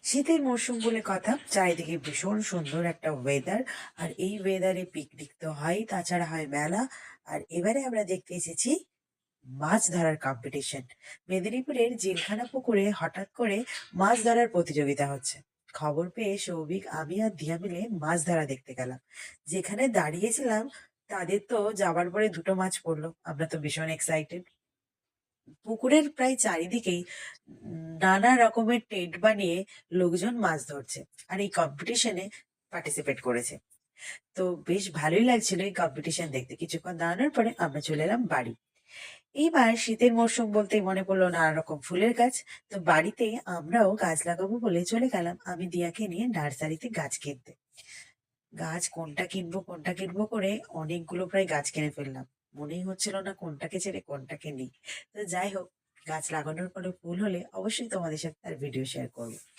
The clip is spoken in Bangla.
শীতের মরশুম বলে কথা, চারিদিকে ভীষণ সুন্দর একটা ওয়েদার। আর এই ওয়েদারে পিকনিক তো হয়, তাছাড়া হয় মেলা। আর এবারে আমরা দেখতে এসেছি মাছ ধরার কম্পিটিশন। মেদিনীপুরের জিলখানা পুকুরে হঠাৎ করে মাছ ধরার প্রতিযোগিতা হচ্ছে। খবর পেয়ে সৌভিক, আমি আর দিয়া মিলে মাছ ধরা দেখতে গেলাম। যেখানে দাঁড়িয়েছিলাম তাদের তো যাবার পরে দুটো মাছ পড়লো, আমরা তো ভীষণ এক্সাইটেড। পুকুরের প্রায় চারিদিকেই নানা রকমের টেন্ট বানিয়ে লোকজন মাছ ধরছে আর এই কম্পিটিশনে পার্টিসিপেট করেছে। তো বেশ ভালোই লাগছিল এই কম্পিটিশন দেখতে। কিছুক্ষণ দাঁড়ানোর পরে আমরা চলে এলাম বাড়ি। এইবার শীতের মরশুম বলতেই মনে পড়লো নানা রকম ফুলের গাছ। তো বাড়িতে আমরাও গাছ লাগাবো বলে চলে গেলাম আমি দিয়াকে নিয়ে নার্সারিতে গাছ কিনতে। গাছ কোনটা কিনবো করে অনেকগুলো প্রায় গাছ কিনে ফেললাম। মনেই হচ্ছিল না কোনটাকে ছেড়ে কোনটাকে নিই। তো যাই হোক, গাছ লাগানোর পরে ফুল হলে অবশ্যই তোমাদের সাথে তার ভিডিও শেয়ার করবো।